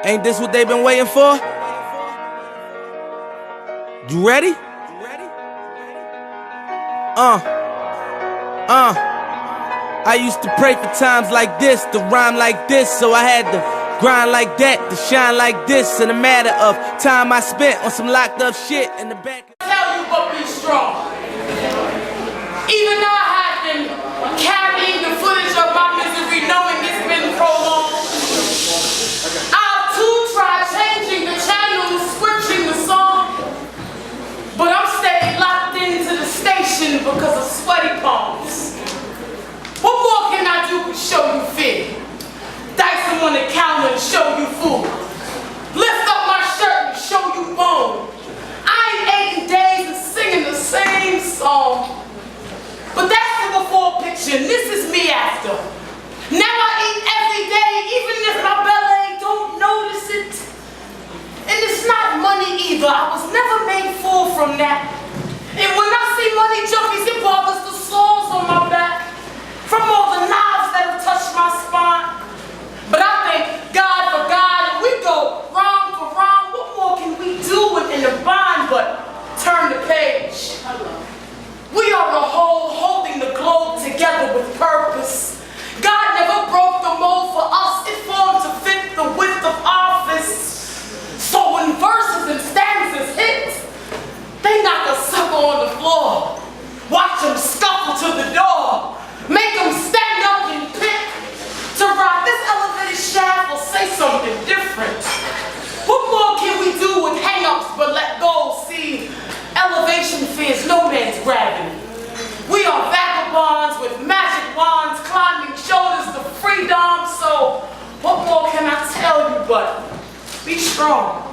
Ain't this what they've been waiting for? You ready? I used to pray for times like this, to rhyme like this, so I had to grind like that, to shine like this. In a matter of time I spent on some locked up shit in the back. Tell you but be strong. Even though I have been carrying the footage of my misery, knowing it's been prolonged, I've too tried changing the channel, switching the song, but I'm steady locked into the station because of sweaty palms. What more can I do but show you fear? Dice them on the counter and show you food. Lift up my shirt and show you bone. I ain't 8 days and singing the same song. But that's the before picture, and this is me after. Now I eat every day, even if my belly don't notice it. And it's not money either. I was never made full from that. And when I see money junkies, it bothers the sores on my back from all the knives that have touched my spine. But I thank God for God, and we go wrong for wrong. What more can we do in the bind but turn the page? We are a whole holding the globe together with purpose. God never broke the mold for us. It formed to fit the width of office. So when verses and stanzas hit, they knock a sucker on the floor. Watch them scuffle to the door. Make them stand up and pick. To ride this elevated shaft or say something different. What more can we do with hang-ups but let go? See, elevation fears no man's gravity. We are vagabonds with magic wands, climbing shoulders to freedom. So what more can I tell you but be strong?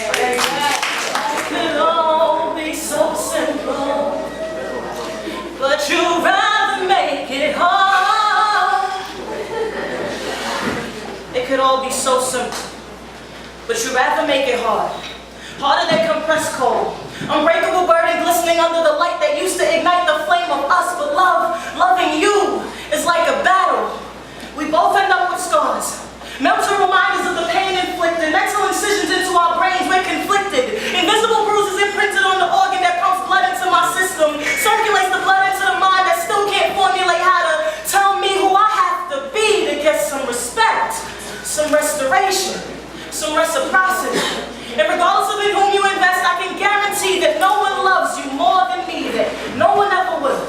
It could all be so simple, but you'd rather make it hard. It could all be so simple, but you'd rather make it hard. Harder than compressed coal. Unbreakable burden glistening under the light that used to ignite the flame of us. But loving you is like a battle. We both end up with scars. Melting reminders of the pain inflicted. Mental incisions into our brains, we're conflicted. Invisible bruises imprinted on the organ that pumps blood into my system. Circulates the blood into the mind that still can't formulate how to tell me who I have to be to get some respect, some restoration, some reciprocity. And regardless of in whom you invest, I can guarantee that no one loves you more than me, that no one ever will.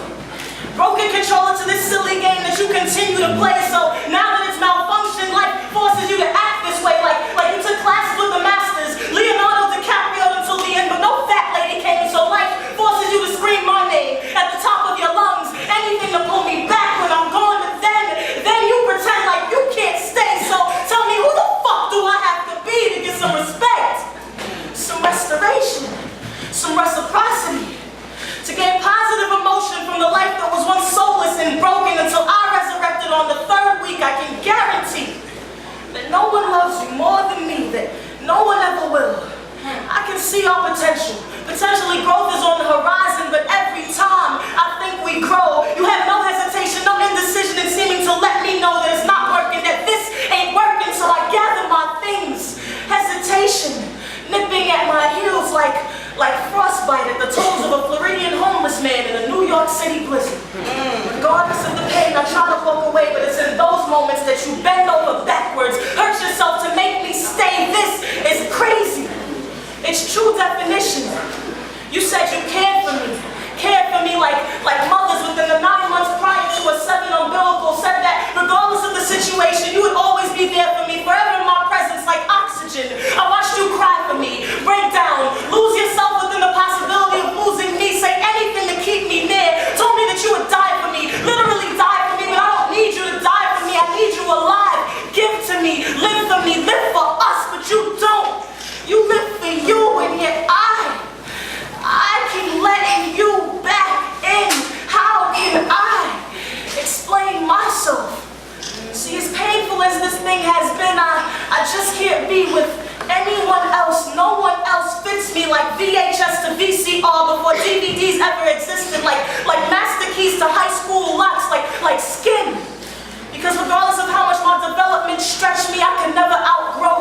Broken controller to this silly game that you continue to play, so now that it's malfunctioned, life forces you to act this way, like you took classes with the masters, Leonardo DiCaprio until the end, but no fat lady came, so life forces you to scream my name at the top of your lungs, anything to pull me back when I'm gone, but then you pretend like you can't stay, so tell me who the fuck do I have to be to get some respect? Some restoration, some reciprocity, to gain positive emotion from the life that was once soulless and broken until I resurrected on the 3rd week. I can guarantee that no one loves you more than me, that no one ever will. I can see our potential. Potentially growth is on the horizon, but every time I think we grow, you have no hesitation, no indecision in seeming to let me know that it's not working, that this ain't working, so I gather my things. Hesitation, nipping at my heels like frostbite at the toes of a Floridian homeless man in a New York City blizzard. Regardless of the pain, I try to walk away, but it's in those moments that you bend over backwards, hurt yourself to make me stay. This is crazy. It's true definition. You said you cared for me like mothers within the 9 months prior to a 7 umbilical, said that regardless of the situation, you would always be there for me, forever in my presence like oxygen. I watched you cry for me, break down, lose yourself within the possibility of losing me, say anything to keep me near, told me that you would die for me, literally die for me, but I don't need you to die for me, I need you alive. Give to me, live for me, live for us, but you don't. You live for you, and yet I keep letting you back in. How can I explain myself? See, as painful as this thing has been, I just can't be with anyone else. No one else fits me like VHS to VCR before DVDs ever existed, like master keys to high school locks, like skin. Because regardless of how much my development stretched me, I could never outgrow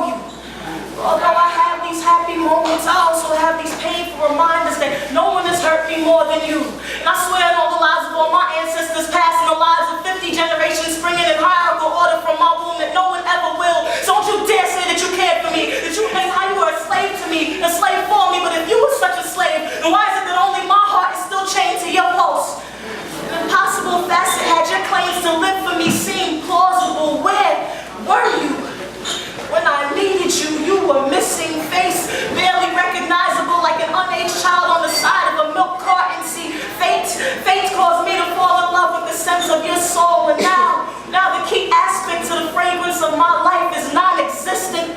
my life is non-existent,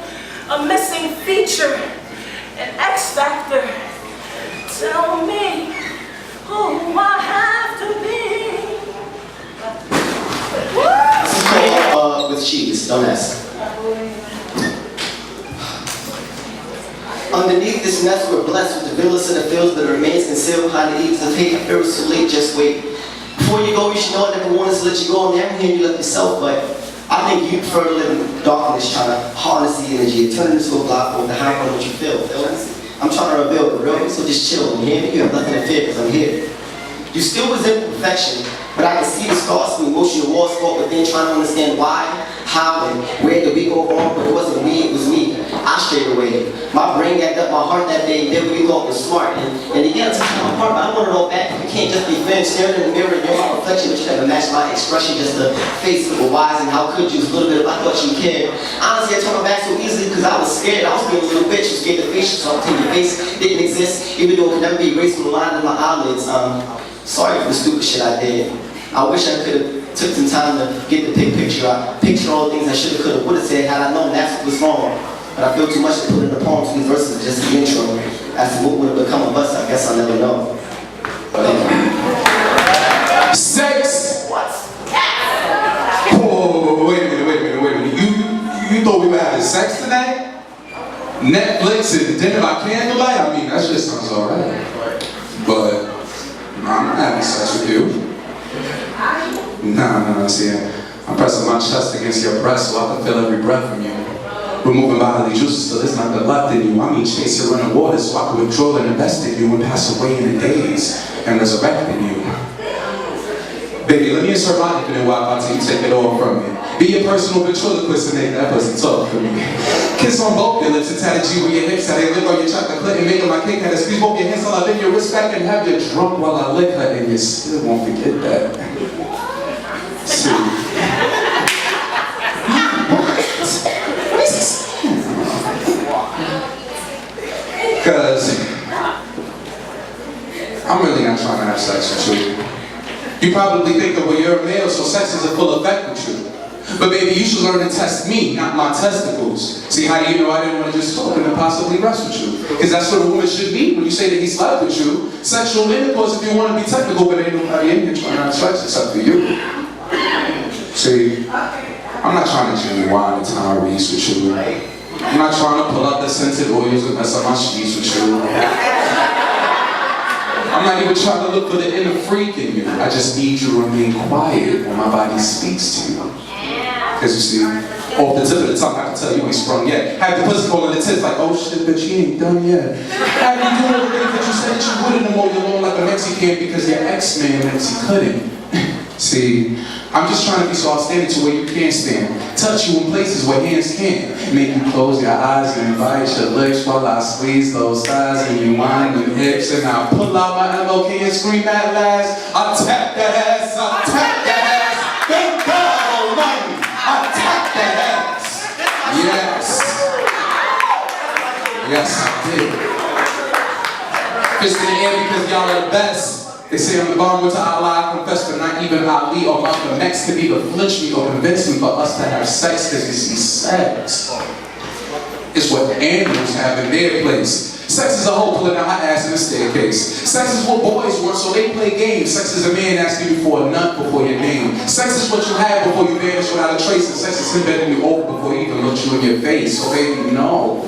a missing feature, an X factor. Tell me who I have to be. This is called With Cheese, don't ask. Underneath this mess, we're blessed with the villas in the fields, but it remains concealed behind the eaves of hate. It was too late, just wait. Before you go, you should know I never wanted to let you go. I'm never hearing you left yourself, but I think you prefer to live in darkness, trying to harness the energy and turn it into a block with the high on what you feel. I'm trying to reveal the real, so just chill and hear me. You have nothing to fear, because I'm here. You still resent perfection, but I can see the scars from emotional wars fought within, trying to understand why, how, and where did we go wrong, but it wasn't me, it was me. I strayed away. My brain gagged up my heart that day, did what you thought was smart. And to get to my heart, I want it all back. You can't just be finished staring in the mirror, you're my reflection, but you never match my expression, just the face of a wise, and how could you? It's a little bit of I thought you cared. Honestly, I turned my back so easily because I was scared. I was being a little bitch who scared the facial, so I'm your face didn't exist, even though it could never be erased from the line of my eyelids. Sorry for the stupid shit I did. I wish I could have took some time to get the big picture. I picture all the things I should have, could have, would have said had I known that's what was wrong. But I feel too much to put in the poems. These verses are just the intro. As to what would have become of us, I guess I'll never know. But anyway. Sex. What? Oh, wait a minute. You thought we were having sex tonight? Netflix and dinner by candlelight? I mean, that just sounds alright. But I'm not having sex with you. Nah, see, I'm pressing my chest against your breast so I can feel every breath from you. Removing bodily juices so there's nothing left in you. I mean, chase your running water so I can withdraw and invest in you and pass away in the days and resurrect in you. Baby, let me insert my infinite Wi-Fi till you take it all from me. Be your personal ventriloquist and make that pussy talk for me. Kiss on both your lips and tatted G with your hips. How they lick on your chocolate clit and make my cake. Had to squeeze both your hands till I bend your wrist back and have you drunk while I lick her, and you still won't forget that. See. Because I'm really not trying to have sex with you. You probably think that well, you're a male, so sex is a full effect with you. But baby, you should learn to test me, not my testicles. See, how do you know I didn't want to just talk and possibly rest with you? Because that's what a woman should be when you say that he slept with you. Sexual intercourse if you want to be technical, but ain't nobody in here trying to have sex except for you. See, I'm not trying to Jimmy wine and Tyrese with you. I'm not trying to pull out the scented oils and mess up my sheets with you. I'm not even trying to look for the inner freak in you. I just need you to remain quiet when my body speaks to you. Because you see, off the tip of the tongue, I can tell you ain't sprung yet. Have the pussy calling the tits like, oh shit, bitch, you ain't done yet. Have you doing all the things that you said that you wouldn't mow your lawn like a Mexican because your ex-man Mexi couldn't. See, I'm just trying to be so outstanding to where you can't stand. Touch you in places where hands can't. Make you close your eyes and bite your lips while I squeeze those thighs and you wind them hips. And I pull out my MLK and scream at last. I tap that ass, I tap that ass. Thank God Almighty, I tap that ass. Yes. Yes, I did. Fist in the air because y'all are the best. They say I'm the bomb to Allah, I confess, but not even Ali or Malcolm X could either flinch me or convince me for us to have sex, because you see, sex is what animals have in their place. Sex is a hole pulling out her ass in a staircase. Sex is what boys want, so they play games. Sex is a man asking you for a nut before your name. Sex is what you have before you vanish without a trace, and sex is him bending you over before he even looks you in your face. So baby, no,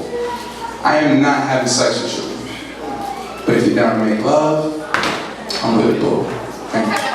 I am not having sex with you. But if you're down to make love, I'm with it, bro. Thank you.